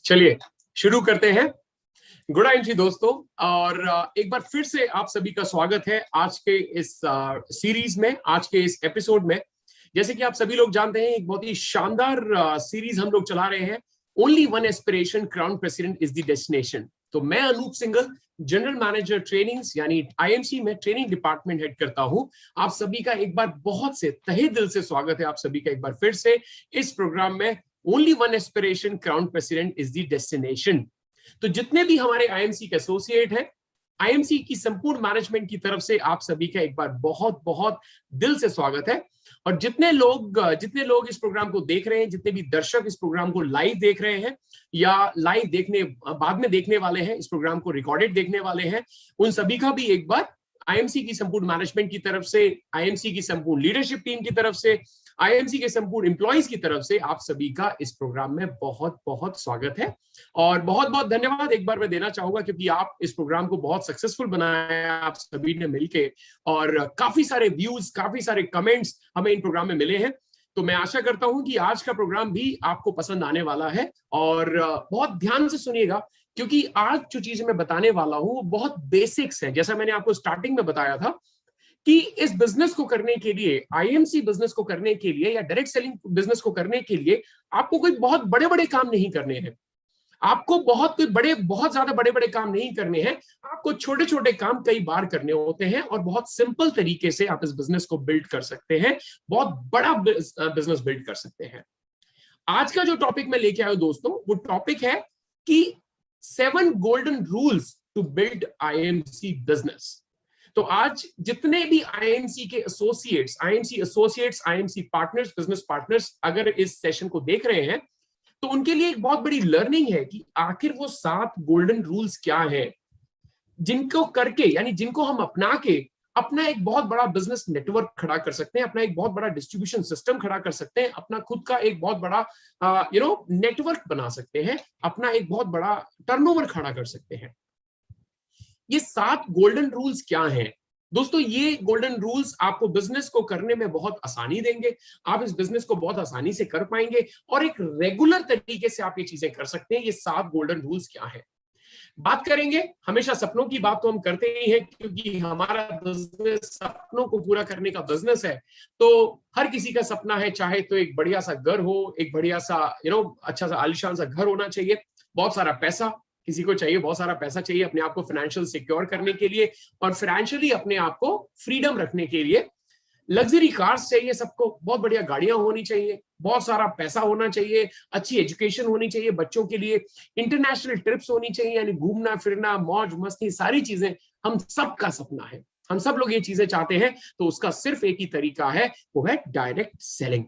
चलिए शुरू करते हैं। गुड इवनिंग जी दोस्तों, और एक बार फिर से आप सभी का स्वागत है आज के इस सीरीज में, आज के इस एपिसोड में। जैसे कि आप सभी लोग जानते हैं, एक बहुत ही शानदार सीरीज हम लोग चला रहे हैं। Only one aspiration, crown president is the destination. तो मैं Anoop Singhal, general manager trainings यानी आईएमसी में ट्रेनिंग डिपार्टमेंट हेड करता हूं। आप सभी का एक बार बहुत से तहे दिल से स्वागत है, आप सभी का एक बार फिर से इस प्रोग्राम में। Only one aspiration, crown president is the destination. तो जितने भी हमारे आईएमसी के एसोसिएट हैं, आईएमसी की संपूर्ण मैनेजमेंट की तरफ से आप सभी का एक बार बहुत बहुत दिल से स्वागत है। और जितने लोग इस प्रोग्राम को देख रहे हैं, जितने भी दर्शक इस प्रोग्राम को लाइव देख रहे हैं या लाइव देखने बाद में देखने वाले हैं, इस प्रोग्राम को रिकॉर्डेड देखने वाले हैं, उन सभी का भी एक बार आईएमसी की संपूर्ण मैनेजमेंट की तरफ से, आईएमसी की संपूर्ण लीडरशिप टीम की तरफ से, आईएमसी के संपूर्ण एम्प्लॉइज की तरफ से आप सभी का इस प्रोग्राम में बहुत बहुत स्वागत है। और बहुत बहुत धन्यवाद एक बार मैं देना चाहूंगा, क्योंकि आप इस प्रोग्राम को बहुत सक्सेसफुल बनाया आप सभी ने मिलके, और काफी सारे व्यूज, काफी सारे कमेंट्स हमें इन प्रोग्राम में मिले हैं। तो मैं आशा करता हूं कि आज का प्रोग्राम भी आपको पसंद आने वाला है। और बहुत ध्यान से सुनिएगा, क्योंकि आज जो चीजें मैं बताने वाला हूं वो बहुत बेसिक्स है। जैसा मैंने आपको स्टार्टिंग में बताया था कि इस बिजनेस को करने के लिए, आईएमसी बिजनेस को करने के लिए या डायरेक्ट सेलिंग बिजनेस को करने के लिए आपको कोई बहुत बड़े बड़े काम नहीं करने हैं। आपको बहुत ज्यादा बड़े बड़े काम नहीं करने हैं। आपको छोटे छोटे काम कई बार करने होते हैं, और बहुत सिंपल तरीके से आप इस बिजनेस को बिल्ड कर सकते हैं, बहुत बड़ा बिजनेस बिल्ड कर सकते हैं। आज का जो टॉपिक मैं लेके आया हूं दोस्तों, वो टॉपिक है कि 7 golden rules to build IMC business. तो आज जितने भी आईएमसी के associates, IMC partners, business partners अगर इस सेशन को देख रहे हैं, तो उनके लिए एक बहुत बड़ी लर्निंग है कि आखिर वो 7 गोल्डन रूल्स क्या है, जिनको करके, यानी जिनको हम अपना के अपना एक बहुत बड़ा बिजनेस नेटवर्क खड़ा कर सकते हैं, अपना एक बहुत बड़ा डिस्ट्रीब्यूशन सिस्टम खड़ा कर सकते हैं, अपना खुद का एक बहुत बड़ा नेटवर्क बना सकते हैं, अपना एक बहुत बड़ा टर्नओवर खड़ा कर सकते हैं। ये 7 गोल्डन रूल्स क्या हैं दोस्तों? ये गोल्डन रूल्स आपको बिजनेस को करने में बहुत आसानी देंगे। आप इस बिजनेस को बहुत आसानी से कर पाएंगे, और एक रेगुलर तरीके से आप ये चीजें कर सकते हैं। ये 7 गोल्डन रूल्स क्या है? बात करेंगे, हमेशा सपनों की बात तो हम करते ही हैं, क्योंकि हमारा बिजनेस सपनों को पूरा करने का बिजनेस है। तो हर किसी का सपना है, चाहे तो एक बढ़िया सा घर हो, एक बढ़िया सा अच्छा सा आलीशान सा घर होना चाहिए, बहुत सारा पैसा किसी को चाहिए, बहुत सारा पैसा चाहिए अपने आप को फाइनेंशियल सिक्योर करने के लिए, और फाइनेंशियली अपने आप को फ्रीडम रखने के लिए। लग्जरी कार्स चाहिए सबको, बहुत बढ़िया गाड़ियां होनी चाहिए, बहुत सारा पैसा होना चाहिए, अच्छी एजुकेशन होनी चाहिए बच्चों के लिए, इंटरनेशनल ट्रिप्स होनी चाहिए, यानी घूमना फिरना, मौज मस्ती, सारी चीजें हम सबका सपना है। हम सब लोग ये चीजें चाहते हैं। तो उसका सिर्फ एक ही तरीका है, वो है डायरेक्ट सेलिंग।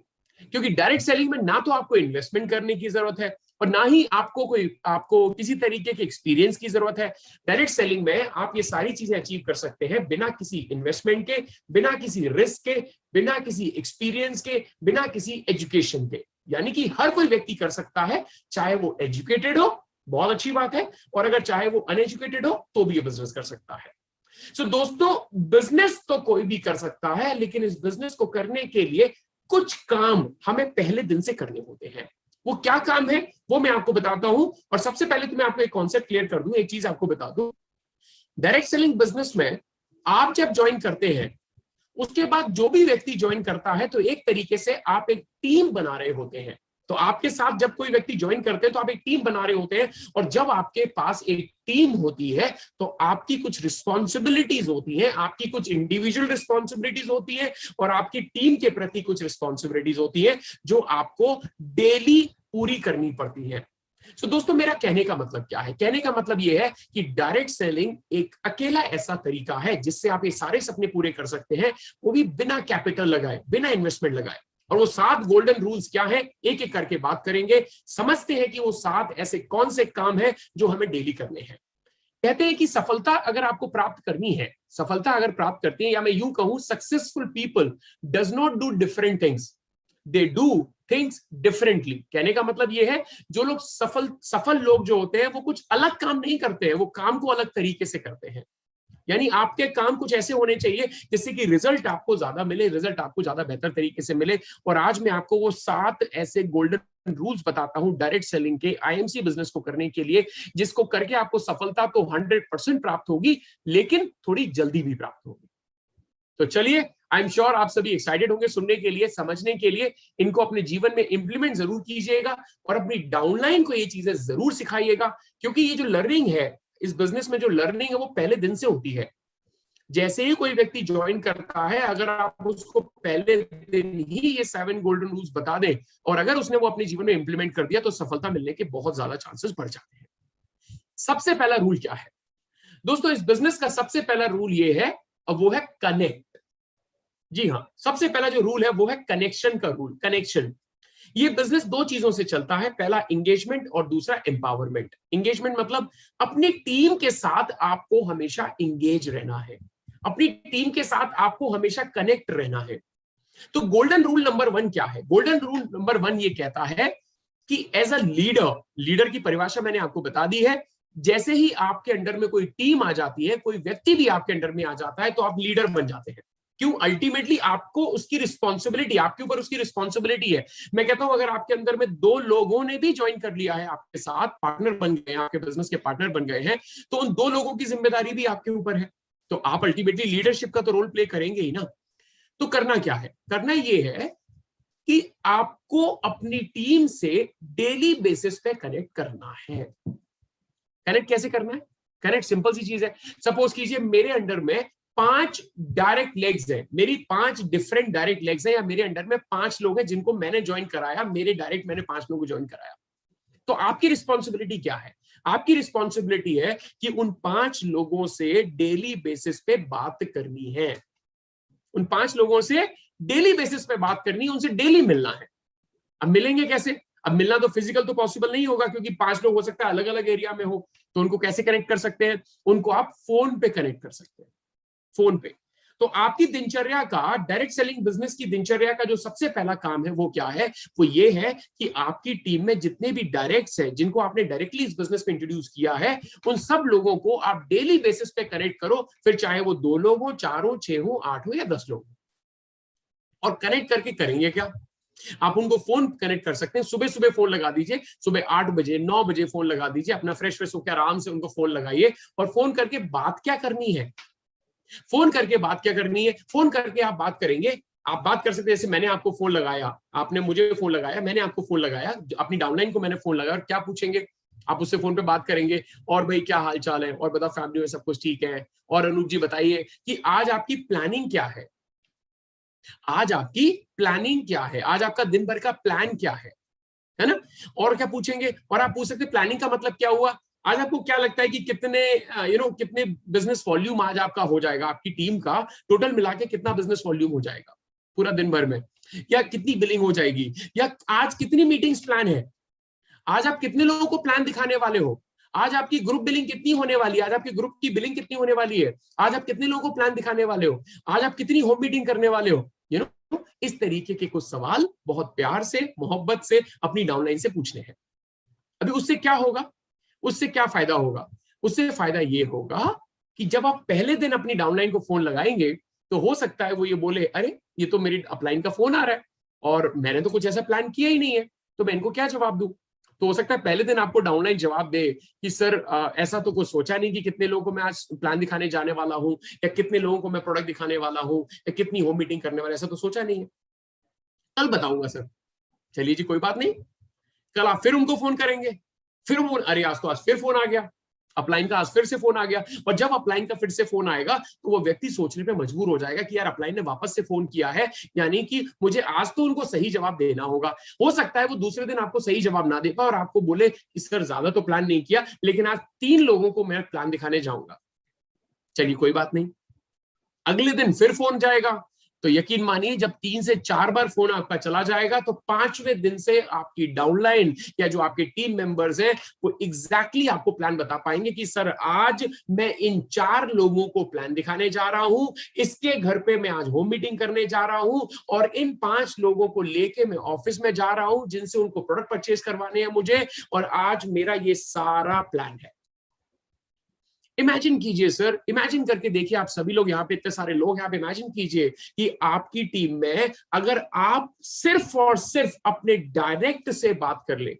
क्योंकि डायरेक्ट सेलिंग में ना तो आपको इन्वेस्टमेंट करने की जरूरत है, और ना ही आपको किसी तरीके के एक्सपीरियंस की जरूरत है। डायरेक्ट सेलिंग में आप ये सारी चीजें अचीव कर सकते हैं बिना किसी इन्वेस्टमेंट के, बिना किसी रिस्क के, बिना किसी एक्सपीरियंस के, बिना किसी एजुकेशन के। यानी कि हर कोई व्यक्ति कर सकता है, चाहे वो एजुकेटेड हो, बहुत अच्छी बात है, और अगर चाहे वो अनएजुकेटेड हो तो भी ये बिजनेस कर सकता है। सो दोस्तों, बिजनेस तो कोई भी कर सकता है, लेकिन इस बिजनेस को करने के लिए कुछ काम हमें पहले दिन से करने होते हैं। वो क्या काम है वो मैं आपको बताता हूं। और सबसे पहले तो मैं आपको एक कॉन्सेप्ट क्लियर कर दूं, एक चीज आपको बता दूं। डायरेक्ट सेलिंग बिजनेस में आप जब ज्वाइन करते हैं, उसके बाद जो भी व्यक्ति ज्वाइन करता है, तो एक तरीके से आप एक टीम बना रहे होते हैं। तो आपके साथ जब कोई व्यक्ति ज्वाइन करते हैं तो आप एक टीम बना रहे होते हैं, और जब आपके पास एक टीम होती है तो आपकी कुछ रिस्पॉन्सिबिलिटीज होती हैं, आपकी कुछ इंडिविजुअल रिस्पॉन्सिबिलिटीज होती हैं, और आपकी टीम के प्रति कुछ रिस्पॉन्सिबिलिटीज होती है जो आपको डेली पूरी करनी पड़ती है। तो दोस्तों, मेरा कहने का मतलब क्या है? कहने का मतलब यह है कि डायरेक्ट सेलिंग एक अकेला ऐसा तरीका है जिससे आप ये सारे सपने पूरे कर सकते हैं, वो भी बिना कैपिटल लगाए, बिना इन्वेस्टमेंट लगाए। और वो 7 गोल्डन रूल्स क्या है, एक एक करके बात करेंगे, समझते हैं कि वो 7 ऐसे कौन से काम हैं जो हमें डेली करने हैं। कहते हैं कि सफलता अगर आपको प्राप्त करनी है, सफलता अगर प्राप्त करती है, या मैं यूं कहूं, successful people does not do different things, they do things differently. कहने का मतलब यह है, जो लोग सफल लोग जो होते हैं, वो कुछ अलग काम नहीं करते हैं, वो काम को अलग तरीके से करते हैं। यानी आपके काम कुछ ऐसे होने चाहिए जिससे कि रिजल्ट आपको ज्यादा मिले, रिजल्ट आपको ज्यादा बेहतर तरीके से मिले। और आज मैं आपको वो 7 ऐसे गोल्डन रूल्स बताता हूं डायरेक्ट सेलिंग के, आईएमसी बिजनेस को करने के लिए, जिसको करके आपको सफलता तो 100% प्राप्त होगी, लेकिन थोड़ी जल्दी भी प्राप्त होगी। तो चलिए, आई एम श्योर आप सभी एक्साइटेड होंगे सुनने के लिए, समझने के लिए। इनको अपने जीवन में इंप्लीमेंट जरूर कीजिएगा और अपनी डाउनलाइन को ये चीजें जरूर सिखाइएगा, क्योंकि ये जो लर्निंग है इस बिजनेस में, जो लर्निंग है वो पहले दिन से होती है। जैसे ही कोई व्यक्ति ज्वाइन करता है, अगर आप उसको पहले दिन ही ये 7 गोल्डन रूल्स बता दें और अगर उसने वो अपने जीवन में इंप्लीमेंट कर दिया, तो सफलता मिलने के बहुत ज्यादा चांसेस बढ़ जाते हैं। सबसे पहला रूल क्या है दोस्तों? इस बिजनेस का सबसे पहला रूल ये है, और वो है कनेक्ट। जी हाँ, सबसे पहला जो रूल है वो है कनेक्शन का रूल, कनेक्शन। ये बिजनेस 2 चीजों से चलता है, पहला एंगेजमेंट और दूसरा एम्पावरमेंट। एंगेजमेंट मतलब अपनी टीम के साथ आपको हमेशा एंगेज रहना है, अपनी टीम के साथ आपको हमेशा कनेक्ट रहना है। तो गोल्डन रूल नंबर 1 क्या है? गोल्डन रूल नंबर 1 ये कहता है कि एज अ लीडर, लीडर की परिभाषा मैंने आपको बता दी है। जैसे ही आपके अंडर में कोई टीम आ जाती है, कोई व्यक्ति भी आपके अंडर में आ जाता है, तो आप लीडर बन जाते हैं। क्यों? अल्टीमेटली आपको उसकी रिस्पॉन्सिबिलिटी, आपके ऊपर उसकी रिस्पॉन्सिबिलिटी है। मैं कहता हूं, अगर आपके अंदर में 2 लोगों ने भी ज्वाइन कर लिया है आपके साथ, पार्टनर बन गए हैं, आपके बिजनेस के पार्टनर बन गए हैं, तो उन 2 लोगों की जिम्मेदारी भी आपके ऊपर है। तो आप अल्टीमेटली लीडरशिप का तो रोल प्ले करेंगे ही ना। तो करना क्या है? करना यह है कि आपको अपनी टीम से डेली बेसिस पे कनेक्ट करना है। कनेक्ट कैसे करना है? कनेक्ट सिंपल सी चीज है। सपोज कीजिए मेरे अंडर में 5 डायरेक्ट लेग्स हैं, मेरी 5 डिफरेंट डायरेक्ट लेग्स हैं, या मेरे अंडर में 5 लोग हैं जिनको मैंने ज्वाइन कराया, मेरे डायरेक्ट मैंने 5 लोगों को ज्वाइन कराया। तो आपकी रिस्पॉन्सिबिलिटी क्या है? आपकी रिस्पॉन्सिबिलिटी है कि उन 5 लोगों से डेली बेसिस पे बात करनी है। उन 5 लोगों से डेली बेसिस पे बात करनी है, उनसे डेली मिलना है। अब मिलेंगे कैसे? अब मिलना तो फिजिकल तो पॉसिबल नहीं होगा, क्योंकि 5 लोग हो सकता है अलग अलग एरिया में हो। तो उनको कैसे कनेक्ट कर सकते हैं? उनको आप फोन पे कनेक्ट कर सकते हैं, फोन पे। तो आपकी दिनचर्या का, डायरेक्ट सेलिंग बिजनेस की दिनचर्या का जो सबसे पहला काम है वो क्या है? वो ये है कि आपकी टीम में जितने भी डायरेक्ट्स हैं, जिनको आपने डायरेक्टली इस बिजनेस में इंट्रोड्यूस किया है, उन सब लोगों को आप डेली बेसिस पे कनेक्ट करो। फिर चाहे वो 2 लोग हो, 4 हो, 6 हो, 8 हो या 10 लोग। और कनेक्ट करके करेंगे क्या? आप उनको फोन कनेक्ट कर सकते हैं। सुबह सुबह फोन लगा दीजिए, सुबह 8 बजे 9 बजे फोन लगा दीजिए, अपना फ्रेश फ्रेश होकर आराम से उनको फोन लगाइए। और फोन करके बात क्या करनी है? फोन करके बात क्या करनी है? फोन करके आप बात करेंगे, आप बात कर सकते हैं। जैसे मैंने आपको फोन लगाया, आपने मुझे फोन लगाया, मैंने आपको फोन लगाया, अपनी डाउनलाइन को मैंने फोन लगाया, और क्या पूछेंगे? आप उससे फोन पे बात करेंगे, और भाई क्या हाल चाल है, और बता फैमिली में सब कुछ ठीक है, और अनूप जी बताइए कि आज आपकी प्लानिंग क्या है, आज आपकी प्लानिंग क्या है, आज आपका दिन भर का प्लान क्या है ना? और क्या पूछेंगे? और आप पूछ सकते प्लानिंग का मतलब क्या हुआ, आज आपको क्या लगता है कि कितने कितने बिजनेस वॉल्यूम आज आपका हो जाएगा, आपकी टीम का टोटल मिला के कितना बिजनेस वॉल्यूम हो जाएगा पूरा दिन भर में, या कितनी बिलिंग हो जाएगी, या आज कितनी मीटिंग्स प्लान है, आज आप कितने लोगों को प्लान दिखाने वाले हो, आज आपकी ग्रुप बिलिंग कितनी होने वाली है, आज आपकी ग्रुप की बिलिंग कितनी होने वाली है, आज आप कितने लोगों को प्लान दिखाने वाले हो, आज आप कितनी होम मीटिंग करने वाले हो। इस तरीके के कुछ सवाल बहुत प्यार से, मोहब्बत से अपनी डाउनलाइन से पूछने हैं। अभी उससे क्या होगा? उससे क्या फायदा होगा? उससे फायदा ये होगा कि जब आप पहले दिन अपनी डाउनलाइन को फोन लगाएंगे, तो हो सकता है वो ये बोले, अरे ये तो मेरी अपलाइन का फोन आ रहा है और मैंने तो कुछ ऐसा प्लान किया ही नहीं है, तो मैं इनको क्या जवाब दूं? तो हो सकता है पहले दिन आपको डाउनलाइन जवाब दे कि सर ऐसा तो कुछ सोचा नहीं कि कितने लोगों को मैं आज प्लान दिखाने जाने वाला हूं, या कितने लोगों को मैं प्रोडक्ट दिखाने वाला हूं, या कितनी होम मीटिंग करने वाला, ऐसा तो सोचा नहीं है, कल बताऊंगा सर। चलिए जी, कोई बात नहीं, कल आप फिर उनको फोन करेंगे, फिर वो, अरे आज फिर फोन आ गया, अपलाइन का आज फिर से फोन आ गया। और जब अपलाइन का फिर से फोन आएगा, तो वो व्यक्ति सोचने पे मजबूर हो जाएगा कि यार अपलाइन ने वापस से फोन किया है, यानी कि मुझे आज तो उनको सही जवाब देना होगा। हो सकता है वो दूसरे दिन आपको सही जवाब ना दे पाए और आपको बोले कि सर ज्यादा तो प्लान नहीं किया, लेकिन आज 3 लोगों को मैं प्लान दिखाने जाऊंगा। चलिए कोई बात नहीं, अगले दिन फिर फोन जाएगा, तो यकीन मानिए जब 3 से 4 बार फोन आपका चला जाएगा, तो 5वें दिन से आपकी डाउनलाइन या जो आपके टीम मेंबर्स हैं, वो एग्जैक्टली आपको प्लान बता पाएंगे कि सर आज मैं इन 4 लोगों को प्लान दिखाने जा रहा हूं, इसके घर पे मैं आज होम मीटिंग करने जा रहा हूं, और इन 5 लोगों को लेके मैं ऑफिस में जा रहा हूं जिनसे उनको प्रोडक्ट परचेज करवाने हैं मुझे, और आज मेरा ये सारा प्लान है। इमेजिन कीजिए सर, इमेजिन करके देखिए, आप सभी लोग यहाँ पे इतने सारे लोग हैं, आप इमेजिन कीजिए कि आपकी टीम में अगर आप सिर्फ और सिर्फ अपने डायरेक्ट से बात कर ले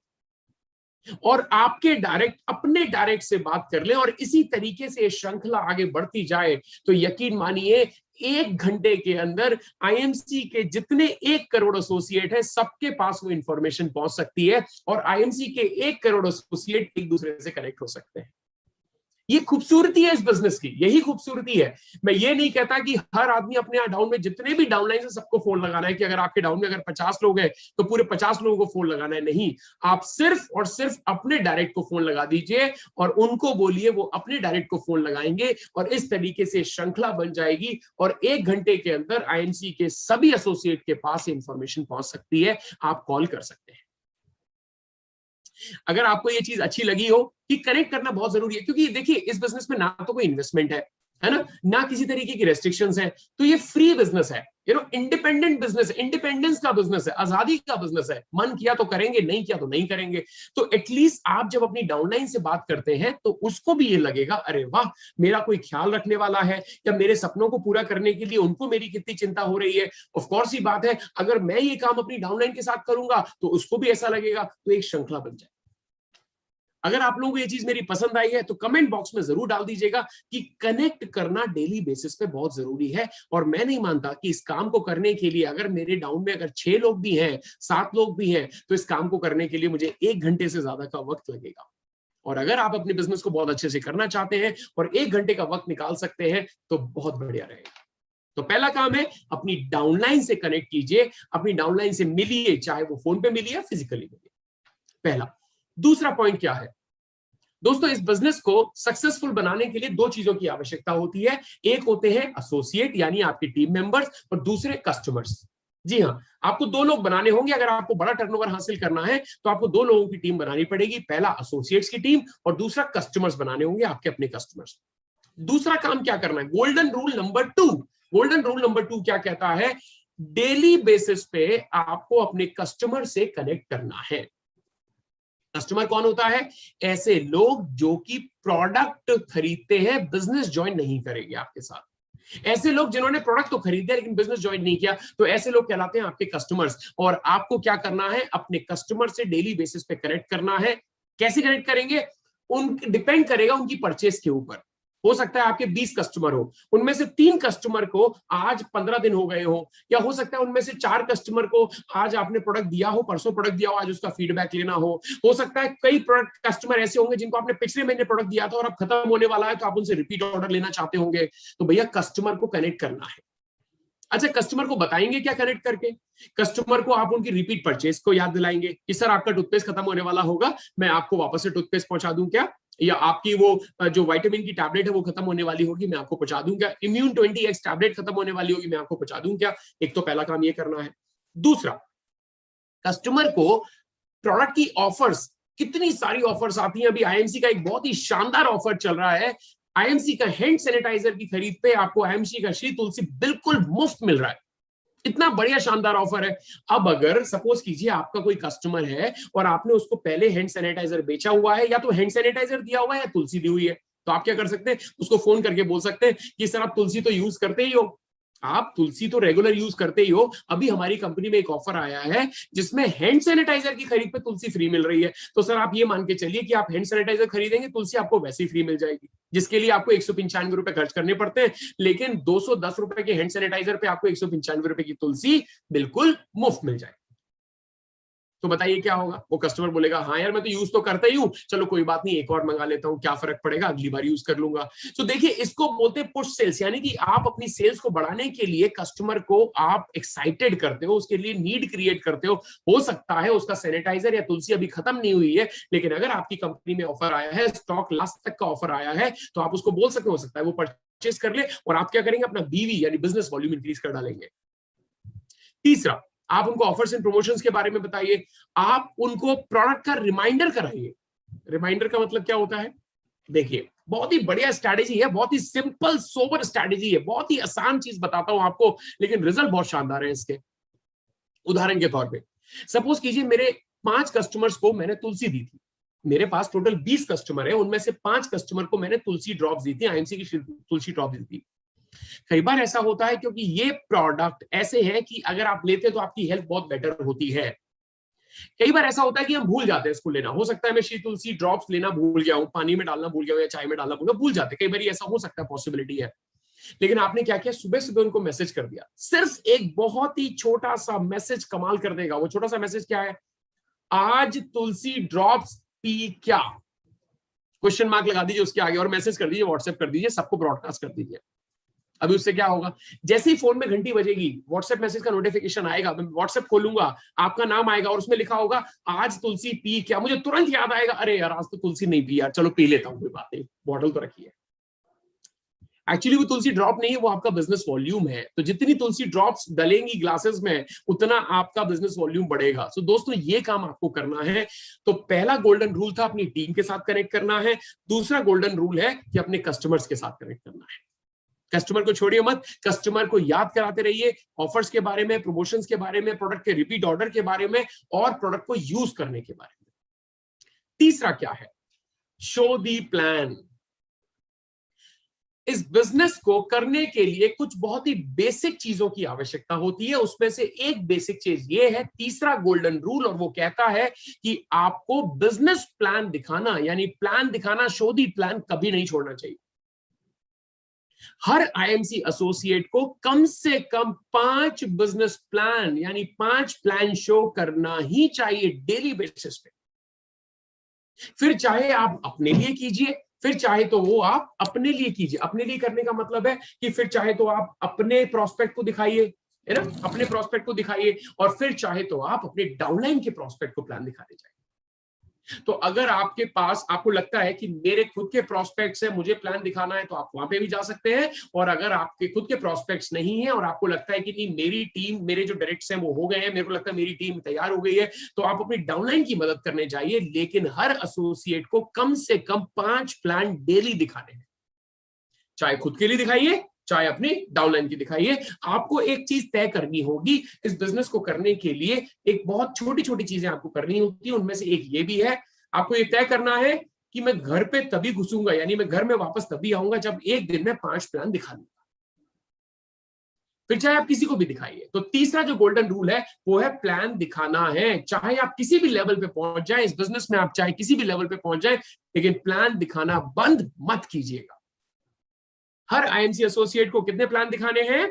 और आपके डायरेक्ट अपने डायरेक्ट से बात कर ले और इसी तरीके से श्रृंखला आगे बढ़ती जाए, तो यकीन मानिए 1 घंटे के अंदर आईएमसी के जितने 1 करोड़ एसोसिएट है सबके पास वो इंफॉर्मेशन पहुंच सकती है और आईएमसी के 1 करोड़ एसोसिएट एक दूसरे से कनेक्ट हो सकते हैं। ये खूबसूरती है इस बिजनेस की, यही खूबसूरती है। मैं ये नहीं कहता कि हर आदमी अपने यहाँ डाउन में जितने भी डाउनलाइन है सबको फोन लगाना है, कि अगर आपके डाउन में अगर 50 लोग हैं तो पूरे 50 लोगों को फोन लगाना है, नहीं। आप सिर्फ और सिर्फ अपने डायरेक्ट को फोन लगा दीजिए और उनको बोलिए वो अपने डायरेक्ट को फोन लगाएंगे और इस तरीके से श्रृंखला बन जाएगी और 1 घंटे के अंदर आईएमसी के सभी एसोसिएट के पास इंफॉर्मेशन पहुंच सकती है। आप कॉल कर सकते हैं। अगर आपको ये चीज अच्छी लगी हो कि कनेक्ट करना बहुत जरूरी है, क्योंकि देखिए इस बिजनेस में ना तो कोई इन्वेस्टमेंट है ना किसी तरीके की रेस्ट्रिक्शंस है, तो ये फ्री बिजनेस है, इंडिपेंडेंट बिजनेस, इंडिपेंडेंस का बिजनेस है, आजादी का बिजनेस है। मन किया तो करेंगे, नहीं किया तो नहीं करेंगे। तो एटलीस्ट आप जब अपनी डाउनलाइन से बात करते हैं तो उसको भी ये लगेगा, अरे वाह, मेरा कोई ख्याल रखने वाला है, या मेरे सपनों को पूरा करने के लिए उनको मेरी कितनी चिंता हो रही है। ऑफ कोर्स ही बात है, अगर मैं ये काम अपनी डाउनलाइन के साथ करूंगा तो उसको भी ऐसा लगेगा, तो एक श्रृंखला बन जाए। अगर आप लोगों को ये चीज मेरी पसंद आई है तो कमेंट बॉक्स में जरूर डाल दीजिएगा कि कनेक्ट करना डेली बेसिस पे बहुत जरूरी है। और मैं नहीं मानता कि इस काम को करने के लिए अगर मेरे डाउन में अगर 6 लोग भी हैं, 7 लोग भी हैं, तो इस काम को करने के लिए मुझे 1 घंटे से ज्यादा का वक्त लगेगा। और अगर आप अपने बिजनेस को बहुत अच्छे से करना चाहते हैं और 1 घंटे का वक्त निकाल सकते हैं तो बहुत बढ़िया रहेगा। तो पहला काम है, अपनी डाउनलाइन से कनेक्ट कीजिए, अपनी डाउनलाइन से मिलिए, चाहे वो फोन पे मिलिए या फिजिकली मिलिए। पहला। दूसरा पॉइंट क्या है दोस्तों, इस बिजनेस को सक्सेसफुल बनाने के लिए 2 चीजों की आवश्यकता होती है। एक होते हैं एसोसिएट यानी आपके टीम मेंबर्स, और दूसरे कस्टमर्स। जी हाँ, आपको 2 लोग बनाने होंगे। अगर आपको बड़ा टर्नओवर हासिल करना है तो आपको 2 लोगों की टीम बनानी पड़ेगी। पहला एसोसिएट्स की टीम और दूसरा कस्टमर्स बनाने होंगे, आपके अपने कस्टमर्स। दूसरा काम क्या करना है, golden rule number 2। Golden rule number 2 क्या कहता है, डेली बेसिस पे आपको अपने कस्टमर से कनेक्ट करना है। कस्टमर कौन होता है, ऐसे लोग जो कि प्रोडक्ट खरीदते हैं, बिजनेस ज्वाइन नहीं करेंगे आपके साथ। ऐसे लोग जिन्होंने प्रोडक्ट तो खरीदे लेकिन बिजनेस ज्वाइन नहीं किया, तो ऐसे लोग कहलाते हैं आपके कस्टमर्स। और आपको क्या करना है, अपने कस्टमर से डेली बेसिस पे कनेक्ट करना है। कैसे कनेक्ट करेंगे, उन डिपेंड करेगा उनकी परचेस के ऊपर। हो सकता है आपके 20 कस्टमर हो, उनमें से 3 कस्टमर को आज 15 दिन हो गए हो, या हो सकता है उनमें से 4 कस्टमर को आज आपने प्रोडक्ट दिया हो, परसों प्रोडक्ट दिया हो, आज उसका फीडबैक लेना हो सकता है कई प्रोडक्ट कस्टमर ऐसे होंगे जिनको आपने पिछले महीने प्रोडक्ट दिया था और अब खत्म होने वाला है, तो आप उनसे रिपीट ऑर्डर लेना चाहते होंगे। तो भैया कस्टमर को कनेक्ट करना है। अच्छा, कस्टमर को बताएंगे क्या कनेक्ट करके, कस्टमर को आप उनकी रिपीट परचेज को याद दिलाएंगे कि सर आपका टूथपेस्ट खत्म होने वाला होगा, मैं आपको वापस से टूथपेस्ट पहुंचा दूं क्या, या आपकी वो जो विटामिन की टैबलेट है वो खत्म होने वाली होगी, मैं आपको पहुंचा दूं क्या, इम्यून 20x टैबलेट खत्म होने वाली होगी, मैं आपको पहुंचा दूं क्या। एक तो पहला काम ये करना है। दूसरा, कस्टमर को प्रोडक्ट की ऑफर्स, कितनी सारी ऑफर्स आती हैं। अभी आईएमसी का एक बहुत ही शानदार ऑफर चल रहा है। आईएमसी का हैंड सैनिटाइजर की खरीद पे आपको आईएमसी का श्री तुलसी बिल्कुल मुफ्त मिल रहा है। इतना बढ़िया शानदार ऑफर है। अब अगर सपोज कीजिए आपका कोई कस्टमर है और आपने उसको पहले हैंड सैनिटाइजर बेचा हुआ है, या तो हैंड सैनिटाइजर दिया हुआ है या तुलसी दी हुई है, तो आप क्या कर सकते हैं, उसको फोन करके बोल सकते हैं कि सर आप तुलसी तो यूज करते ही हो, आप तुलसी तो रेगुलर यूज करते ही हो, अभी हमारी कंपनी में एक ऑफर आया है जिसमें हैंड सैनिटाइजर की खरीद पे तुलसी फ्री मिल रही है। तो सर आप ये मान के चलिए कि आप हैंड सैनिटाइजर खरीदेंगे, तुलसी आपको वैसे ही फ्री मिल जाएगी, जिसके लिए आपको 195 रुपए खर्च करने पड़ते हैं, लेकिन 210 रुपए के हैंड सैनिटाइजर पे आपको 195 रुपए की तुलसी बिल्कुल मुफ्त मिल जाएगी। तो बताइए क्या होगा, वो कस्टमर बोलेगा हाँ यार मैं तो यूज तो करता ही हूँ, चलो कोई बात नहीं एक और मंगा लेता हूँ, क्या फर्क पड़ेगा, अगली बार यूज कर लूंगा। तो देखिए इसको बोलते हैं पुश सेल्स, यानी कि आप अपनी सेल्स को बढ़ाने के लिए कस्टमर को आप एक्साइटेड करते हो, उसके लिए नीड क्रिएट करते हो सकता है उसका सैनिटाइजर या तुलसी अभी खत्म नहीं हुई है, लेकिन अगर आपकी कंपनी में ऑफर आया है, स्टॉक लास्ट तक का ऑफर आया है, तो आप उसको बोल सकते हो सकता है वो परचेज कर ले, और आप क्या करेंगे, अपना बीवी यानी बिजनेस वॉल्यूम इंक्रीज कर डालेंगे। तीसरा, आप उनको ऑफर्स एंड प्रमोशंस के बारे में बताइए, आप उनको प्रोडक्ट का रिमाइंडर कराइए। रिमाइंडर का मतलब क्या होता है, देखिए बहुत ही बढ़िया स्ट्रैटेजी है, बहुत ही सिंपल सोबर स्ट्रैटेजी है, बहुत ही आसान चीज बताता हूं आपको, लेकिन रिजल्ट बहुत शानदार है इसके। उदाहरण के तौर पे सपोज कीजिए मेरे 5 कस्टमर्स को मैंने तुलसी दी थी, मेरे पास टोटल 20 कस्टमर है, उनमें से 5 कस्टमर को मैंने तुलसी ड्रॉप्स दी थी, आईएमसी की तुलसी ड्रॉप दी थी। कई बार ऐसा होता है क्योंकि ये प्रोडक्ट ऐसे हैं कि अगर आप लेते तो आपकी हेल्थ बहुत बेटर होती है। कई बार ऐसा होता है कि हम भूल जाते हैं इसको लेना, हो सकता है मैं श्री तुलसी ड्रॉप्स लेना भूल गया हूं, पानी में डालना भूल गया हूं या चाय में डालना भूल जाते, कई बार ऐसा हो सकता है, पॉसिबिलिटी है। लेकिन आपने क्या किया, सुबह सुबह उनको मैसेज कर दिया, सिर्फ एक बहुत ही छोटा सा मैसेज कमाल कर देगा। वो छोटा सा मैसेज क्या है, आज तुलसी ड्रॉप्स पी क्या, क्वेश्चन मार्क लगा दीजिए उसके आगे और मैसेज कर दीजिए, व्हाट्सएप कर दीजिए, सबको ब्रॉडकास्ट कर दीजिए। अभी उससे क्या होगा, जैसे ही फोन में घंटी बजेगी व्हाट्सएप मैसेज का नोटिफिकेशन आएगा, मैं व्हाट्सएप खोलूंगा, आपका नाम आएगा और उसमें लिखा होगा आज तुलसी पी क्या, मुझे तुरंत याद आएगा, अरे यार आज तो तुलसी नहीं पी यार, चलो पी लेता हूं, कोई बात नहीं, बॉटल तो रखी है। एक्चुअली वो तुलसी ड्रॉप नहीं है, वो आपका बिजनेस वॉल्यूम है। तो जितनी तुलसी ड्रॉप्स डलेंगी ग्लासेस में उतना आपका बिजनेस वॉल्यूम बढ़ेगा। सो दोस्तों ये काम आपको करना है। तो पहला गोल्डन रूल था अपनी टीम के साथ कनेक्ट करना है। दूसरा गोल्डन रूल है कि अपने कस्टमर्स के साथ कनेक्ट करना है। कस्टमर को छोड़िए मत, कस्टमर को याद कराते रहिए ऑफर्स के बारे में, प्रमोशंस के बारे में, प्रोडक्ट के रिपीट ऑर्डर के बारे में और प्रोडक्ट को यूज करने के बारे में। तीसरा क्या है, शो दी प्लान। इस बिजनेस को करने के लिए कुछ बहुत ही बेसिक चीजों की आवश्यकता होती है। उसमें से एक बेसिक चीज ये है, तीसरा गोल्डन रूल, और वो कहता है कि आपको बिजनेस प्लान दिखाना, यानी प्लान दिखाना, शो दी प्लान कभी नहीं छोड़ना चाहिए। हर आईएमसी एसोसिएट को कम से कम 5 बिजनेस प्लान यानी 5 प्लान शो करना ही चाहिए डेली बेसिस पे। फिर चाहे आप अपने लिए कीजिए, फिर चाहे तो वो आप अपने लिए कीजिए। अपने लिए करने का मतलब है कि फिर चाहे तो आप अपने प्रोस्पेक्ट को दिखाइए, है ना, अपने प्रोस्पेक्ट को दिखाइए, और फिर चाहे तो आप अपने डाउनलाइन के प्रोस्पेक्ट को प्लान दिखाने जाइए। तो अगर आपके पास, आपको लगता है कि मेरे खुद के प्रोस्पेक्ट्स है, मुझे प्लान दिखाना है, तो आप वहां पे भी जा सकते हैं। और अगर आपके खुद के प्रोस्पेक्ट्स नहीं है और आपको लगता है कि नहीं मेरी टीम, मेरे जो डायरेक्ट्स हैं वो हो गए हैं, मेरे को लगता है मेरी टीम तैयार हो गई है, तो आप अपनी डाउनलाइन की मदद करने जाइए। लेकिन हर एसोसिएट को कम से कम 5 प्लान डेली दिखाने हैं। चाहे खुद के लिए दिखाइए, चाहे अपनी डाउनलाइन की दिखाइए। आपको एक चीज तय करनी होगी इस बिजनेस को करने के लिए, एक बहुत छोटी छोटी चीजें आपको करनी होती है। उनमें से एक ये भी है, आपको ये तय करना है कि मैं घर पे तभी घुसूंगा, यानी मैं घर में वापस तभी आऊंगा जब एक दिन में 5 प्लान दिखा दूंगा। फिर चाहे आप किसी को भी दिखाइए। तो तीसरा जो गोल्डन रूल है वो है प्लान दिखाना है। चाहे आप किसी भी लेवल पे पहुंच जाए इस बिजनेस में, आप चाहे किसी भी लेवल पे पहुंच जाए, लेकिन प्लान दिखाना बंद मत कीजिएगा। हर आईएमसी एसोसिएट को कितने प्लान दिखाने हैं,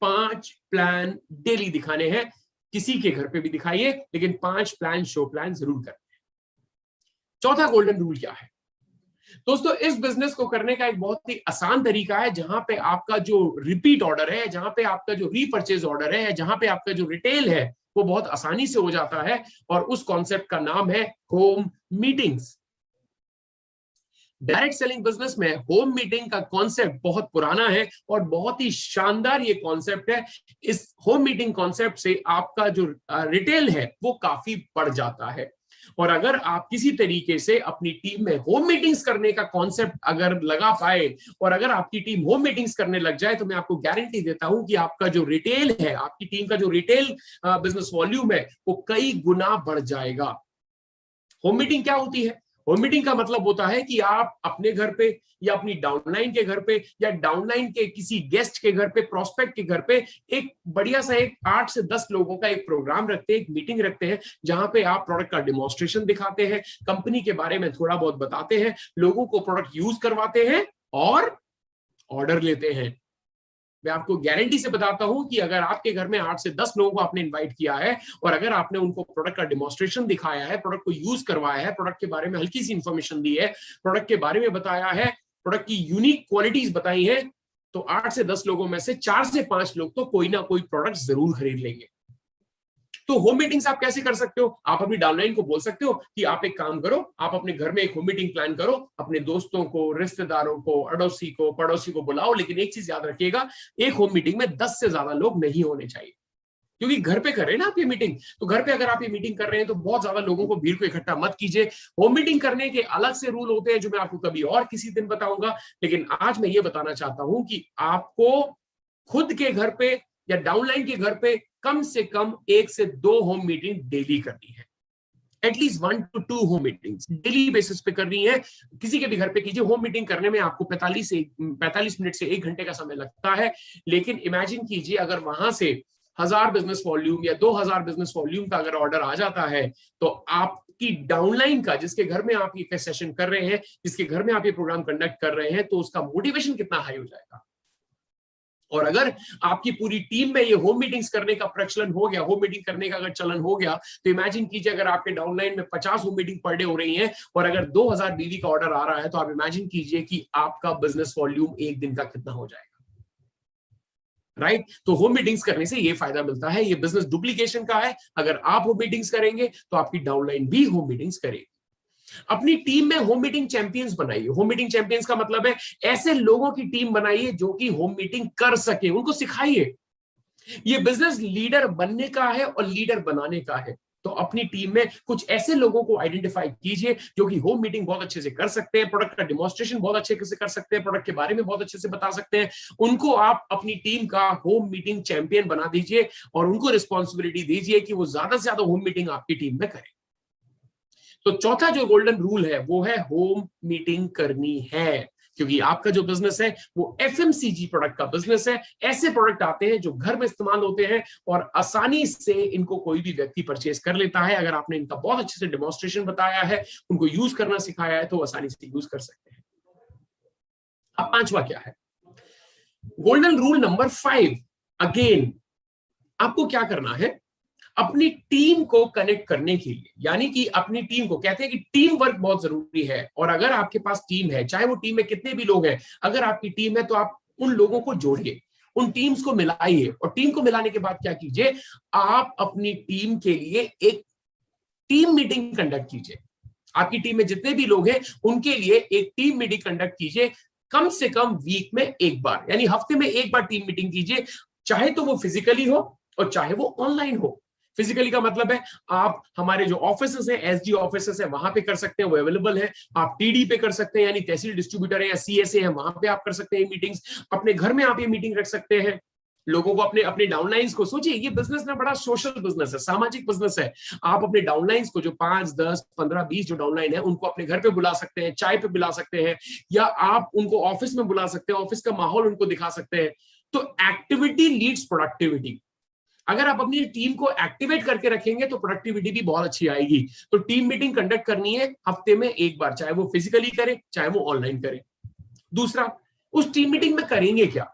5 प्लान डेली दिखाने हैं। किसी के घर पे भी दिखाइए, लेकिन 5 प्लान शो प्लान जरूर करने हैं। चौथा गोल्डन रूल क्या है दोस्तों, इस बिजनेस को करने का एक बहुत ही आसान तरीका है, जहां पे आपका जो रिपीट ऑर्डर है, जहां पे आपका जो रीपर्चेज ऑर्डर है, जहां पे आपका जो रिटेल है, वो बहुत आसानी से हो जाता है। और उस कॉन्सेप्ट का नाम है home meetings. Direct selling business में होम मीटिंग का कॉन्सेप्ट बहुत पुराना है और बहुत ही शानदार ये कॉन्सेप्ट है। इस होम मीटिंग कॉन्सेप्ट से आपका जो रिटेल है वो काफी बढ़ जाता है। और अगर आप किसी तरीके से अपनी टीम में होम मीटिंग्स करने का कॉन्सेप्ट अगर लगा पाए, और अगर आपकी टीम होम मीटिंग्स करने लग जाए, तो मैं आपको गारंटी देता हूं कि आपका जो रिटेल है, आपकी टीम का जो रिटेल बिजनेस वॉल्यूम है, वो कई गुना बढ़ जाएगा। होम मीटिंग क्या होती है, होम मीटिंग का मतलब होता है कि आप अपने घर पे या अपनी डाउनलाइन के घर पे या डाउनलाइन के किसी गेस्ट के घर पे, प्रोस्पेक्ट के घर पे एक बढ़िया सा एक 8 से 10 लोगों का एक प्रोग्राम रखते हैं, एक मीटिंग रखते हैं, जहां पे आप प्रोडक्ट का डेमोन्स्ट्रेशन दिखाते हैं, कंपनी के बारे में थोड़ा बहुत बताते हैं, लोगों को प्रोडक्ट यूज करवाते हैं और ऑर्डर लेते हैं। मैं आपको गारंटी से बताता हूं कि अगर आपके घर में 8 से 10 लोगों को आपने इनवाइट किया है और अगर आपने उनको प्रोडक्ट का डेमोन्स्ट्रेशन दिखाया है, प्रोडक्ट को यूज करवाया है, प्रोडक्ट के बारे में हल्की सी इंफॉर्मेशन दी है, प्रोडक्ट के बारे में बताया है, प्रोडक्ट की यूनिक क्वालिटीज बताई है, तो 8 से 10 लोगों में से 4 से 5 लोग तो कोई ना कोई प्रोडक्ट जरूर खरीद लेंगे। तो होम मीटिंग्स आप कैसे कर सकते हो, आप अपनी डाउनलाइन को बोल सकते हो कि आप एक काम करो, आप अपने घर में एक होम मीटिंग प्लान करो, अपने दोस्तों को, रिश्तेदारों को, अड़ोसी को, पड़ोसी को बुलाओ। लेकिन एक चीज याद रखिएगा, एक होम मीटिंग में 10 से ज्यादा लोग नहीं होने चाहिए, क्योंकि घर पे कर रहे हैं ना आप ये मीटिंग। तो घर पे अगर आप ये मीटिंग कर रहे हैं तो बहुत ज्यादा लोगों को, भीड़ को इकट्ठा मत कीजिए। होम मीटिंग करने के अलग से रूल होते हैं जो मैं आपको कभी और किसी दिन बताऊंगा। लेकिन आज मैं ये बताना चाहता हूं कि आपको खुद के घर पे या डाउनलाइन के घर पे कम से कम 1 से 2 होम मीटिंग डेली करनी है। At least 1 to 2 home meetings daily basis पे करनी है। किसी के भी घर पे कीजिए। होम मीटिंग करने में आपको 45 मिनट से 1 घंटे का समय लगता है, लेकिन इमेजिन कीजिए अगर वहां से 1000 बिजनेस वॉल्यूम या 2000 बिजनेस वॉल्यूम का अगर ऑर्डर आ जाता है, तो आपकी डाउनलाइन का, जिसके घर में आप ये सेशन कर रहे हैं, जिसके घर में आप ये प्रोग्राम कंडक्ट कर रहे हैं, तो उसका मोटिवेशन कितना हाई हो जाएगा। और अगर आपकी पूरी टीम में ये होम मीटिंग्स करने का प्रचलन हो गया, होम मीटिंग करने का अगर चलन हो गया, तो इमेजिन कीजिए अगर आपके डाउनलाइन में 50 होम मीटिंग पर डे हो रही हैं और अगर 2000 बीवी का ऑर्डर आ रहा है, तो आप इमेजिन कीजिए कि आपका बिजनेस वॉल्यूम एक दिन का कितना हो जाएगा। राइट? तो होम मीटिंग्स करने से ये फायदा मिलता है। ये बिजनेस डुप्लीकेशन का है। अगर आप होम मीटिंग्स करेंगे तो आपकी डाउनलाइन भी होम मीटिंग्स करेगी। अपनी टीम में होम मीटिंग चैंपियंस बनाइए। होम मीटिंग चैंपियंस का मतलब है ऐसे लोगों की टीम बनाइए जो कि होम मीटिंग कर सके, उनको सिखाइए। ये बिजनेस लीडर बनने का है और लीडर बनाने का है। तो अपनी टीम में कुछ ऐसे लोगों को आइडेंटिफाई कीजिए जो कि होम मीटिंग बहुत अच्छे से कर सकते हैं, प्रोडक्ट का डेमोन्स्ट्रेशन बहुत अच्छे से कर सकते हैं, प्रोडक्ट के बारे में बहुत अच्छे से बता सकते हैं। उनको आप अपनी टीम का होम मीटिंग चैंपियन बना दीजिए और उनको रिस्पॉन्सिबिलिटी दीजिए कि वो ज्यादा से ज्यादा होम मीटिंग आपकी टीम में करें। तो चौथा जो गोल्डन रूल है वो है होम मीटिंग करनी है, क्योंकि आपका जो बिजनेस है वो एफएमसीजी प्रोडक्ट का बिजनेस है। ऐसे प्रोडक्ट आते हैं जो घर में इस्तेमाल होते हैं और आसानी से इनको कोई भी व्यक्ति परचेज कर लेता है। अगर आपने इनका बहुत अच्छे से डेमोन्स्ट्रेशन बताया है, उनको यूज करना सिखाया है, तो आसानी से यूज कर सकते हैं। अब पांचवा क्या है? Golden rule number 5। अगेन आपको क्या करना है? अपनी टीम को कनेक्ट करने के लिए, यानी कि अपनी टीम को, कहते हैं कि टीम वर्क बहुत जरूरी है। और अगर आपके पास टीम है, चाहे वो टीम में कितने भी लोग हैं, अगर आपकी टीम है तो आप उन लोगों को जोड़िए, उन टीम्स को मिलाइए। और टीम को मिलाने के बाद क्या कीजिए? आप अपनी टीम के लिए एक टीम मीटिंग कंडक्ट कीजिए। आपकी टीम में जितने भी लोग हैं उनके लिए एक टीम मीटिंग कंडक्ट कीजिए, कम से कम वीक में एक बार, यानी हफ्ते में एक बार टीम मीटिंग कीजिए। चाहे तो वो फिजिकली हो और चाहे वो ऑनलाइन हो। फिजिकली का मतलब है आप हमारे जो ऑफिसेस हैं, एसडी ऑफिसेस है, वहां पे कर सकते हैं, वो अवेलेबल है। आप टीडी पे कर सकते हैं, यानी तहसील डिस्ट्रीब्यूटर है या सीएसए है, वहां पे आप कर सकते हैं मीटिंग्स। अपने घर में आप ये मीटिंग रख सकते हैं। लोगों को अपने अपने डाउनलाइंस को, सोचिए ये बिजनेस ना बड़ा सोशल बिजनेस है, सामाजिक बिजनेस है। आप अपने डाउनलाइंस को, जो 5, 10, 15, 20 जो डाउनलाइन है, उनको अपने घर पे बुला सकते हैं, चाय पे बुला सकते हैं, या आप उनको ऑफिस में बुला सकते हैं, ऑफिस का माहौल उनको दिखा सकते हैं। तो एक्टिविटी लीड्स प्रोडक्टिविटी। अगर आप अपनी टीम को एक्टिवेट करके रखेंगे तो प्रोडक्टिविटी भी बहुत अच्छी आएगी। तो टीम मीटिंग कंडक्ट करनी है हफ्ते में एक बार, चाहे वो फिजिकली करे चाहे वो ऑनलाइन करे। दूसरा, उस टीम मीटिंग में करेंगे क्या?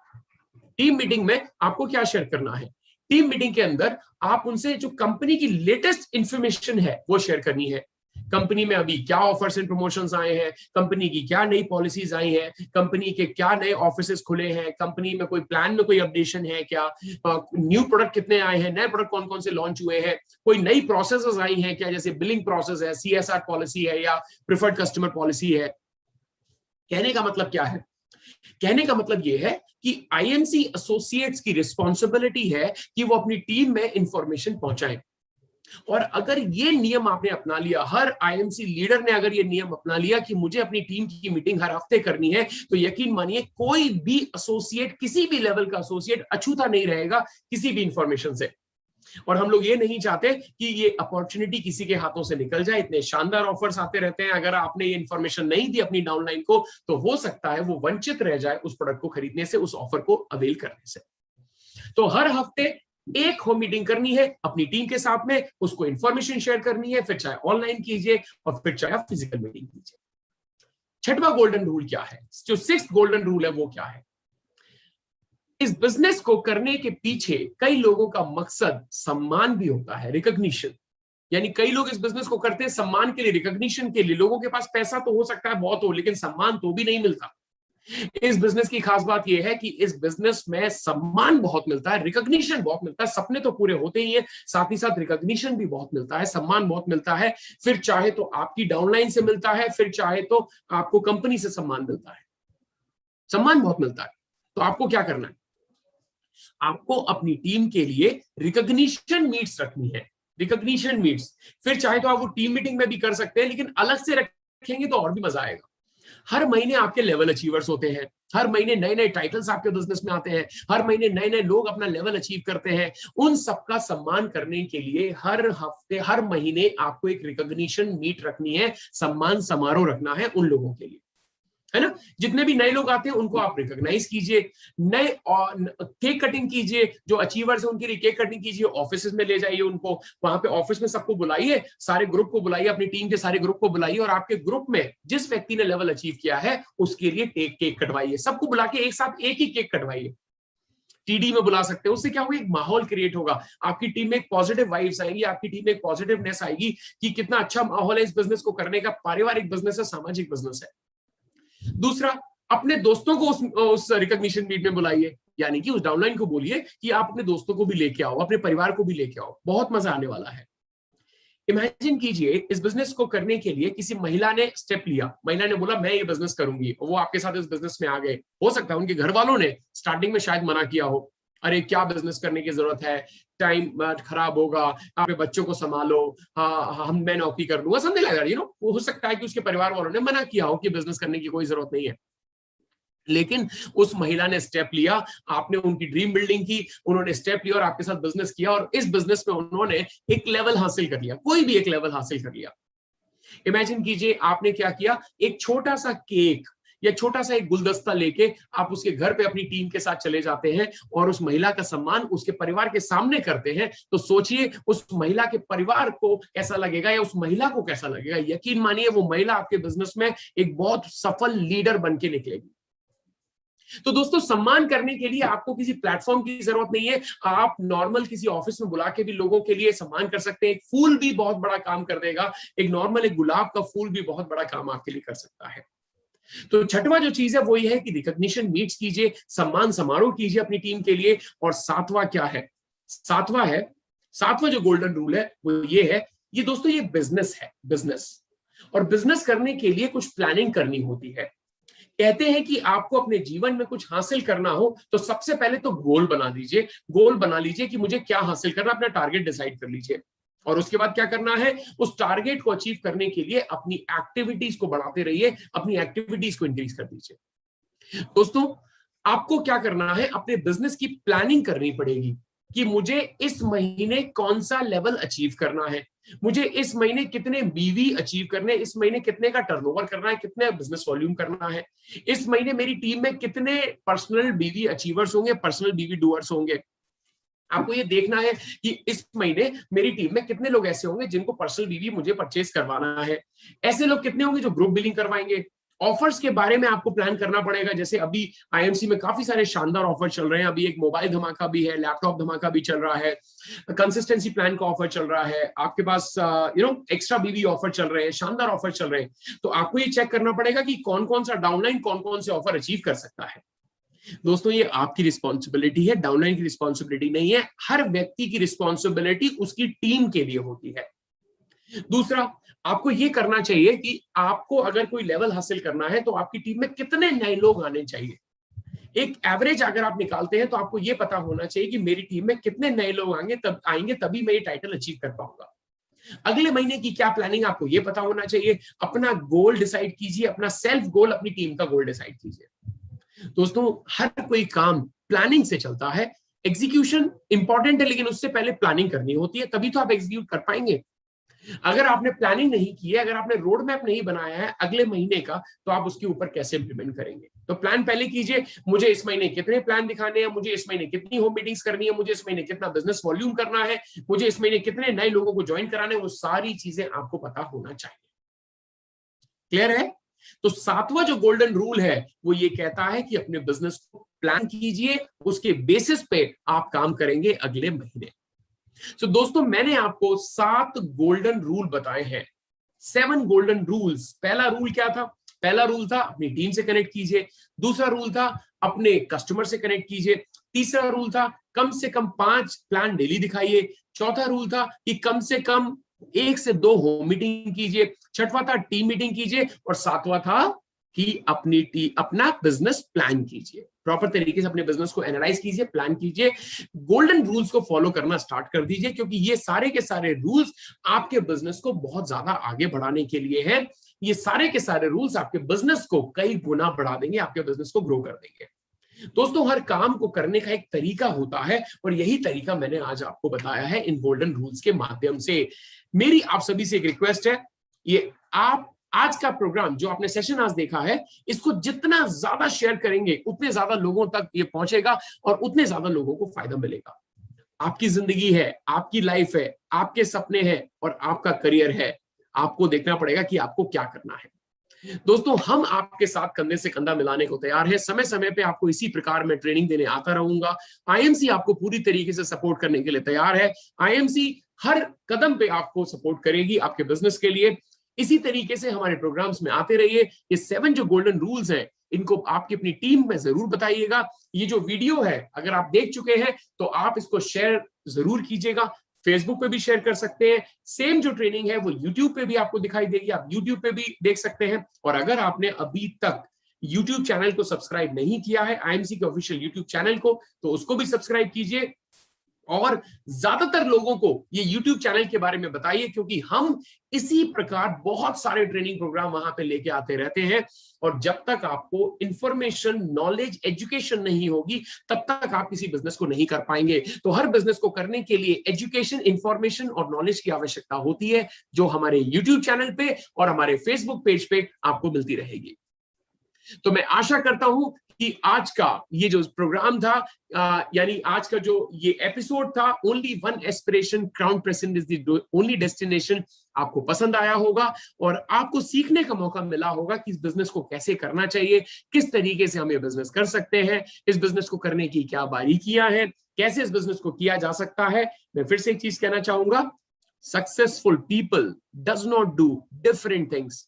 टीम मीटिंग में आपको क्या शेयर करना है? टीम मीटिंग के अंदर आप उनसे जो कंपनी की लेटेस्ट इंफॉर्मेशन है वो शेयर करनी है। कंपनी में अभी क्या ऑफर्स एंड प्रमोशंस आए हैं, कंपनी की क्या नई पॉलिसीज आई हैं, कंपनी के क्या नए ऑफिसेस खुले हैं, कंपनी में कोई प्लान में कोई अपडेशन है क्या, न्यू प्रोडक्ट कितने आए हैं, नए प्रोडक्ट कौन कौन से लॉन्च हुए हैं, कोई नई प्रोसेसेस आई हैं क्या, जैसे बिलिंग प्रोसेस है, सीएसआर पॉलिसी है या प्रिफर्ड कस्टमर पॉलिसी है। कहने का मतलब क्या है? कहने का मतलब यह है कि आईएमसी एसोसिएट्स की रिस्पॉन्सिबिलिटी है कि वो अपनी टीम में इंफॉर्मेशन पहुंचाएं। और अगर ये नियम आपने अपना लिया, हर आईएमसी लीडर ने अगर ये नियम अपना लिया कि मुझे अपनी टीम की मीटिंग हर हफ्ते करनी है, तो यकीन मानिए कोई भी एसोसिएट, किसी भी लेवल का एसोसिएट अछूता नहीं रहेगा किसी भी इंफॉर्मेशन से। और हम लोग ये नहीं चाहते कि ये अपॉर्चुनिटी किसी के हाथों से निकल जाए। इतने शानदार ऑफर्स आते रहते हैं, अगर आपने ये इंफॉर्मेशन नहीं दी अपनी डाउनलाइन को, तो हो सकता है वो वंचित रह जाए उस प्रोडक्ट को खरीदने से, उस ऑफर को अवेल करने से। तो हर हफ्ते एक होम मीटिंग करनी है अपनी टीम के साथ में, उसको इंफॉर्मेशन शेयर करनी है, फिर चाहे ऑनलाइन कीजिए और फिर चाहे आप फिजिकल मीटिंग कीजिए। छठवां गोल्डन रूल क्या है? जो 6th गोल्डन रूल है वो क्या है? इस बिजनेस को करने के पीछे कई लोगों का मकसद सम्मान भी होता है, रिकॉग्निशन। यानी कई लोग इस बिजनेस को करते हैं सम्मान के लिए, रिकॉग्निशन के लिए। लोगों के पास पैसा तो हो सकता है बहुत हो, लेकिन सम्मान तो भी नहीं मिलता। इस बिजनेस की खास बात यह है कि इस बिजनेस में सम्मान बहुत मिलता है, रिकॉग्निशन बहुत मिलता है। सपने तो पूरे होते ही है, साथ ही साथ रिकॉग्निशन भी बहुत मिलता है, सम्मान बहुत मिलता है। फिर चाहे तो आपकी डाउनलाइन से मिलता है, फिर चाहे तो आपको कंपनी से सम्मान मिलता है, सम्मान बहुत मिलता है। तो आपको क्या करना है? आपको अपनी टीम के लिए रिकॉग्निशन मीट्स रखनी है, फिर चाहे तो आप वो टीम मीटिंग में भी कर सकते हैं, लेकिन अलग से रखेंगे तो और भी मजा आएगा। हर महीने आपके लेवल अचीवर्स होते हैं, हर महीने नए नए टाइटल्स आपके बिजनेस में आते हैं, हर महीने नए नए लोग अपना लेवल अचीव करते हैं। उन सबका सम्मान करने के लिए हर हफ्ते हर महीने आपको एक रिकॉग्निशन मीट रखनी है, सम्मान समारोह रखना है उन लोगों के लिए, है ना। जितने भी नए लोग आते हैं उनको आप रिकॉग्नाइज कीजिए, नए केक कटिंग कीजिए, जो अचीवर्स हैं उनके लिए केक कटिंग कीजिए, ऑफिस में ले जाइए उनको, वहां पे ऑफिस में सबको बुलाइए, सारे ग्रुप को बुलाइए, अपनी टीम के सारे ग्रुप को बुलाइए, और आपके ग्रुप में जिस व्यक्ति ने लेवल अचीव किया है उसके लिए केक कटवाइए, सबको बुला के एक साथ एक ही केक कटवाइए। टीडी में बुला सकते हो, उससे क्या होगा, एक माहौल क्रिएट होगा, आपकी टीम में एक पॉजिटिव वाइब्स आएंगी, आपकी टीम में एक पॉजिटिवनेस आएगी कि कितना अच्छा माहौल है इस बिजनेस को करने का, पारिवारिक बिजनेस है, सामाजिक बिजनेस है। दूसरा, अपने दोस्तों को उस रिकॉग्निशन मीट में बुलाइए, यानी कि उस डाउनलाइन को बोलिए कि आप अपने दोस्तों को भी लेके आओ, अपने परिवार को भी लेके आओ, बहुत मजा आने वाला है। इमेजिन कीजिए, इस बिजनेस को करने के लिए किसी महिला ने स्टेप लिया, महिला ने बोला मैं ये बिजनेस करूंगी, वो आपके साथ इस बिजनेस में आ गए। हो सकता है उनके घर वालों ने स्टार्टिंग में शायद मना किया हो, अरे क्या बिजनेस करने की जरूरत है, टाइम खराब होगा, आपके बच्चों को संभालो, हाँ मैं नौकरी कर लूंगा, समझे लगा, हो सकता है कि उसके परिवार वालों ने मना किया हो कि बिजनेस करने की कोई जरूरत नहीं है। लेकिन उस महिला ने स्टेप लिया, आपने उनकी ड्रीम बिल्डिंग की, उन्होंने स्टेप लिया और आपके साथ बिजनेस किया, और इस बिजनेस में उन्होंने एक लेवल हासिल कर लिया, कोई भी एक लेवल हासिल कर लिया। इमेजिन कीजिए आपने क्या किया, एक छोटा सा केक या छोटा सा एक गुलदस्ता लेके आप उसके घर पे अपनी टीम के साथ चले जाते हैं और उस महिला का सम्मान उसके परिवार के सामने करते हैं, तो सोचिए उस महिला के परिवार को कैसा लगेगा या उस महिला को कैसा लगेगा। यकीन मानिए वो महिला आपके बिजनेस में एक बहुत सफल लीडर बन के निकलेगी। तो दोस्तों, सम्मान करने के लिए आपको किसी प्लेटफॉर्म की जरूरत नहीं है, आप नॉर्मल किसी ऑफिस में बुला के भी लोगों के लिए सम्मान कर सकते हैं। एक फूल भी बहुत बड़ा काम कर देगा, एक नॉर्मल एक गुलाब का फूल भी बहुत बड़ा काम आपके लिए कर सकता है। तो छठवां जो चीज है वो ये है कि रिकॉग्निशन मीट्स कीजिए, सम्मान समारोह कीजिए अपनी टीम के लिए। और सातवां क्या है, सातवां जो गोल्डन रूल है वो ये है, ये दोस्तों ये बिजनेस है, बिजनेस, और बिजनेस करने के लिए कुछ प्लानिंग करनी होती है। कहते हैं कि आपको अपने जीवन में कुछ हासिल करना हो तो सबसे पहले तो गोल बना लीजिए, गोल बना लीजिए कि मुझे क्या हासिल करना, अपना टारगेट डिसाइड कर लीजिए, और उसके बाद क्या करना है, उस टारगेट को अचीव करने के लिए अपनी एक्टिविटीज को बढ़ाते रहिए, अपनी एक्टिविटीज को इंक्रीज कर दीजिए। दोस्तों, आपको क्या करना है, अपने बिजनेस की प्लानिंग करनी पड़ेगी कि मुझे इस महीने कौन सा लेवल अचीव करना है, मुझे इस महीने कितने बीवी अचीव करने, इस महीने कितने का टर्नओवर करना है, कितने बिजनेस वॉल्यूम करना है, इस महीने मेरी टीम में कितने पर्सनल बीवी अचीवर्स होंगे, पर्सनल बीवी डूअर्स होंगे। आपको ये देखना है कि इस महीने मेरी टीम में कितने लोग ऐसे होंगे जिनको पर्सनल बीवी मुझे परचेज करवाना है, ऐसे लोग कितने होंगे जो ग्रुप बिलिंग करवाएंगे। ऑफर्स के बारे में आपको प्लान करना पड़ेगा, जैसे अभी आईएमसी में काफी सारे शानदार ऑफर चल रहे हैं, अभी एक मोबाइल धमाका भी है, लैपटॉप धमाका भी चल रहा है, कंसिस्टेंसी प्लान का ऑफर चल रहा है, आपके पास एक्स्ट्रा बीवी ऑफर चल रहे हैं, शानदार ऑफर चल रहे हैं। तो आपको ये चेक करना पड़ेगा कि कौन कौन सा डाउनलाइन कौन कौन से ऑफर अचीव कर सकता है। दोस्तों, ये आपकी रिस्पॉन्सिबिलिटी है, डाउनलाइन की रिस्पॉन्सिबिलिटी नहीं है, हर व्यक्ति की रिस्पॉन्सिबिलिटी उसकी टीम के लिए होती है। दूसरा, आपको ये करना चाहिए कि आपको अगर कोई लेवल हासिल करना है तो आपकी टीम में कितने नए लोग आने चाहिए। एक एवरेज अगर आप निकालते हैं तो आपको ये पता होना चाहिए कि मेरी टीम में कितने नए लोग आएंगे तभी मैं ये टाइटल अचीव कर पाऊंगा। अगले महीने की क्या प्लानिंग आपको ये पता होना चाहिए। अपना गोल डिसाइड कीजिए, अपना सेल्फ गोल, अपनी टीम का गोल डिसाइड कीजिए। दोस्तों, हर कोई काम प्लानिंग से चलता है, एग्जीक्यूशन इंपॉर्टेंट है लेकिन उससे पहले प्लानिंग करनी होती है, तभी तो आप एग्जीक्यूट कर पाएंगे। अगर आपने प्लानिंग नहीं की है, अगर आपने रोड मैप नहीं बनाया है अगले महीने का, तो आप उसके ऊपर कैसे इंप्लीमेंट करेंगे। तो प्लान पहले कीजिए, मुझे इस महीने कितने प्लान दिखाने हैं, मुझे इस महीने कितनी होम मीटिंग्स करनी है, मुझे इस महीने कितना बिजनेस वॉल्यूम करना है, मुझे इस महीने कितने नए लोगों को ज्वाइन कराने हैं, वो सारी चीजें आपको पता होना चाहिए। क्लियर है। तो सातवां जो गोल्डन रूल है वो ये कहता है कि अपने बिजनेस को प्लान कीजिए, उसके बेसिस पे आप काम करेंगे अगले महीने। तो दोस्तों, मैंने आपको 7 गोल्डन रूल बताए हैं, 7 गोल्डन रूल्स। पहला रूल क्या था, पहला रूल था अपनी टीम से कनेक्ट कीजिए। दूसरा रूल था अपने कस्टमर से कनेक्ट कीजिए। तीसरा रूल था कम से कम 5 प्लान डेली दिखाइए। चौथा रूल था कि कम से कम 1 से 2 होम मीटिंग कीजिए। छठवां था टीम मीटिंग कीजिए, और सातवां था कि अपना बिजनेस प्लान कीजिए, प्रॉपर तरीके से अपने बिजनेस को एनालाइज कीजिए, प्लान कीजिए, गोल्डन रूल्स को फॉलो करना स्टार्ट कर दीजिए, क्योंकि ये सारे के सारे रूल्स आपके बिजनेस को बहुत ज्यादा आगे बढ़ाने के लिए हैं। ये सारे के सारे रूल्स आपके बिजनेस को कई गुना बढ़ा देंगे, आपके बिजनेस को ग्रो कर देंगे। दोस्तों, हर काम को करने का एक तरीका होता है और यही तरीका मैंने आज आपको बताया है इन गोल्डन रूल्स के माध्यम से। मेरी आप सभी से एक रिक्वेस्ट है, ये आप आज का प्रोग्राम जो आपने सेशन आज देखा है, इसको जितना ज्यादा शेयर करेंगे उतने ज्यादा लोगों तक ये पहुंचेगा और उतने ज्यादा लोगों को फायदा मिलेगा। आपकी जिंदगी है, आपकी लाइफ है, आपके सपने हैं और आपका करियर है। आपको देखना पड़ेगा कि आपको क्या करना है। दोस्तों, हम आपके साथ कंधे से कंधा मिलाने को तैयार है। समय समय पे आपको इसी प्रकार में ट्रेनिंग देने आता रहूंगा। आईएमसी आपको पूरी तरीके से सपोर्ट करने के लिए तैयार है। आईएमसी हर कदम पे आपको सपोर्ट करेगी आपके बिजनेस के लिए। इसी तरीके से हमारे प्रोग्राम्स में आते रहिए। ये 7 जो गोल्डन रूल्स हैं, इनको आपकी अपनी टीम में जरूर बताइएगा। ये जो वीडियो है, अगर आप देख चुके हैं तो आप इसको शेयर जरूर कीजिएगा। फेसबुक पे भी शेयर कर सकते हैं। सेम जो ट्रेनिंग है वो यूट्यूब पे भी आपको दिखाई देगी, आप यूट्यूब पे भी देख सकते हैं। और अगर आपने अभी तक यूट्यूब चैनल को सब्सक्राइब नहीं किया है, आईएमसी के ऑफिशियल यूट्यूब चैनल को, तो उसको भी सब्सक्राइब कीजिए और ज्यादातर लोगों को ये YouTube चैनल के बारे में बताइए, क्योंकि हम इसी प्रकार बहुत सारे ट्रेनिंग प्रोग्राम वहां पे लेके आते रहते हैं। और जब तक आपको इंफॉर्मेशन, नॉलेज, एजुकेशन नहीं होगी, तब तक आप किसी बिजनेस को नहीं कर पाएंगे। तो हर बिजनेस को करने के लिए एजुकेशन, इंफॉर्मेशन और नॉलेज की आवश्यकता होती है, जो हमारे यूट्यूब चैनल पे और हमारे फेसबुक पेज पे आपको मिलती रहेगी। तो मैं आशा करता हूं कि आज का ये जो प्रोग्राम था, यानी आज का जो ये एपिसोड था, only one aspiration, crown present is the only destination, आपको पसंद आया होगा और आपको सीखने का मौका मिला होगा कि इस बिजनेस को कैसे करना चाहिए, किस तरीके से हम ये बिजनेस कर सकते हैं, इस बिजनेस को करने की क्या बारीकियां हैं, कैसे इस बिजनेस को किया जा सकता है। मैं फिर से एक चीज कहना चाहूंगा, successful people does not do different things,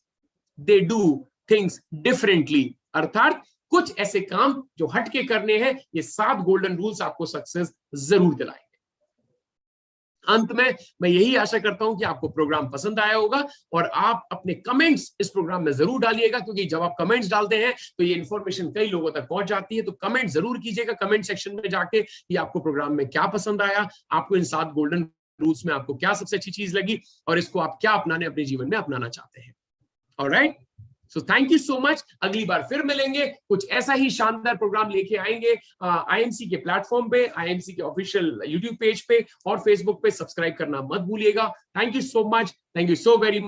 they do things differently. अर्थात कुछ ऐसे काम जो हटके करने हैं। ये 7 गोल्डन रूल्स आपको सक्सेस जरूर दिलाएंगे। अंत में मैं यही आशा करता हूं कि आपको प्रोग्राम पसंद आया होगा और आप अपने कमेंट्स इस प्रोग्राम में जरूर डालिएगा, क्योंकि जब आप कमेंट्स डालते हैं तो ये इंफॉर्मेशन कई लोगों तक पहुंच जाती है। तो कमेंट जरूर कीजिएगा कमेंट सेक्शन में जाके कि आपको प्रोग्राम में क्या पसंद आया, आपको इन 7 गोल्डन रूल्स में आपको क्या सबसे अच्छी चीज लगी और इसको आप क्या अपनाने, अपने जीवन में अपनाना चाहते हैं। Alright, so thank you so much. अगली बार फिर मिलेंगे, कुछ ऐसा ही शानदार प्रोग्राम लेके आएंगे आईएमसी के प्लेटफॉर्म पे, आईएमसी के ऑफिशियल यूट्यूब पेज पे और फेसबुक पे। सब्सक्राइब करना मत भूलिएगा। Thank you so much, thank you so very much.